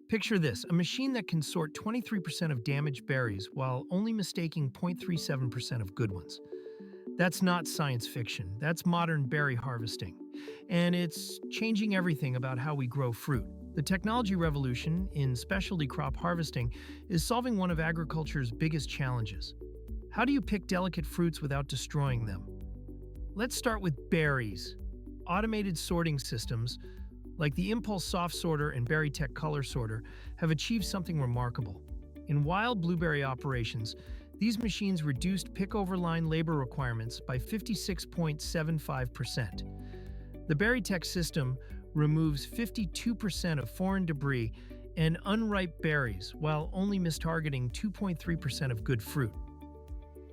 Picture this, a machine that can sort 23% of damaged berries while only mistaking 0.37% of good ones. That's not science fiction, that's modern berry harvesting. And it's changing everything about how we grow fruit. The technology revolution in specialty crop harvesting is solving one of agriculture's biggest challenges. How do you pick delicate fruits without destroying them? Let's start with berries. Automated sorting systems, like the Impulse Soft Sorter and BerryTek Color Sorter, have achieved something remarkable. In wild blueberry operations, these machines reduced pick-over line labor requirements by 56.75%. The BerryTek system removes 52% of foreign debris and unripe berries while only mistargeting 2.3% of good fruit.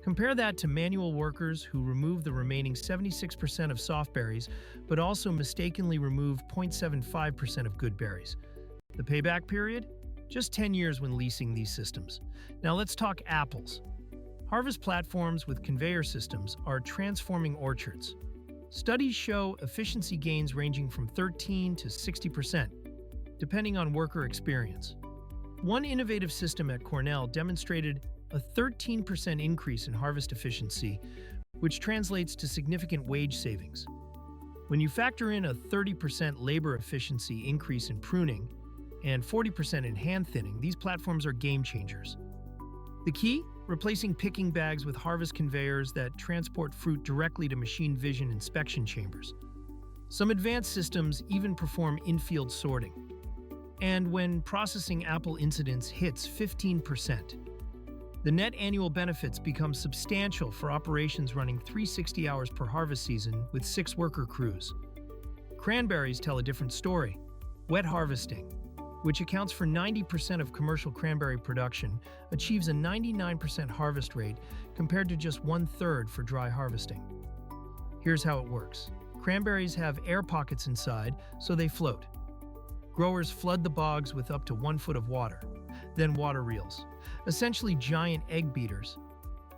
Compare that to manual workers who remove the remaining 76% of soft berries, but also mistakenly remove 0.75% of good berries. The payback period? Just 10 years when leasing these systems. Now let's talk apples. Harvest platforms with conveyor systems are transforming orchards. Studies show efficiency gains ranging from 13 to 60%, depending on worker experience. One innovative system at Cornell demonstrated a 13% increase in harvest efficiency, which translates to significant wage savings. When you factor in a 30% labor efficiency increase in pruning and 40% in hand thinning, these platforms are game changers. The key? Replacing picking bags with harvest conveyors that transport fruit directly to machine vision inspection chambers. Some advanced systems even perform in-field sorting. And when processing apple incidence hits 15%, the net annual benefits become substantial for operations running 360 hours per harvest season with 6 worker crews. Cranberries tell a different story. Wet harvesting, which accounts for 90% of commercial cranberry production, achieves a 99% harvest rate compared to just 1/3 for dry harvesting. Here's how it works. Cranberries have air pockets inside, so they float. Growers flood the bogs with up to 1 foot of water, then water reels, essentially giant egg beaters.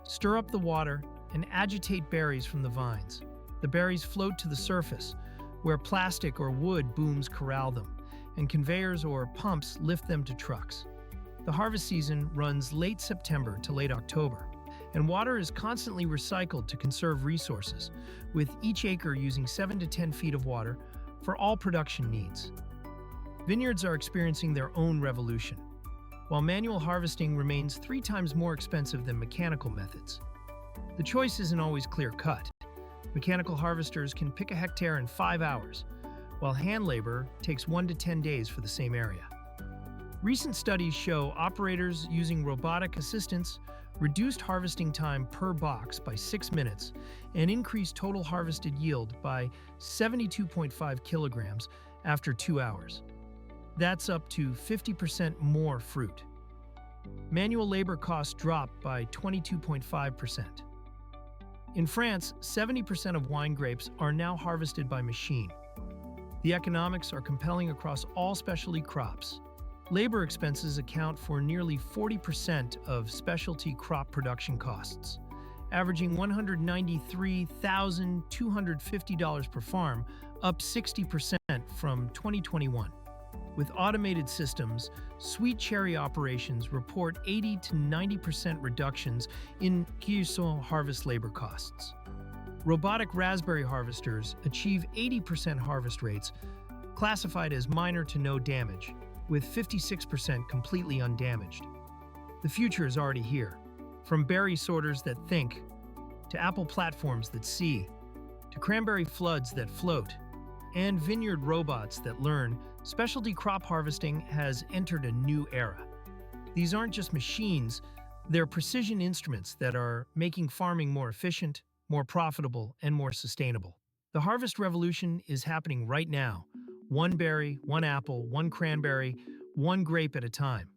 Stir up the water and agitate berries from the vines. The berries float to the surface, where plastic or wood booms corral them, and conveyors or pumps lift them to trucks. The harvest season runs late September to late October, and water is constantly recycled to conserve resources, with each acre using 7 to 10 feet of water for all production needs. Vineyards are experiencing their own revolution. While manual harvesting remains 3 times more expensive than mechanical methods, the choice isn't always clear-cut. Mechanical harvesters can pick a hectare in 5 hours, while hand labor takes 1 to 10 days for the same area. Recent studies show operators using robotic assistance reduced harvesting time per box by 6 minutes and increased total harvested yield by 72.5 kilograms after 2 hours. That's up to 50% more fruit. Manual labor costs dropped by 22.5%. In France, 70% of wine grapes are now harvested by machine. The economics are compelling across all specialty crops. Labor expenses account for nearly 40% of specialty crop production costs, averaging $193,250 per farm, up 60% from 2021. With automated systems, sweet cherry operations report 80 to 90% reductions in cueillisson harvest labor costs. Robotic raspberry harvesters achieve 80% harvest rates, classified as minor to no damage, with 56% completely undamaged. The future is already here. From berry sorters that think, to apple platforms that see, to cranberry floods that float, and vineyard robots that learn, specialty crop harvesting has entered a new era. These aren't just machines, they're precision instruments that are making farming more efficient, more profitable, and more sustainable. The harvest revolution is happening right now. One berry, one apple, one cranberry, one grape at a time.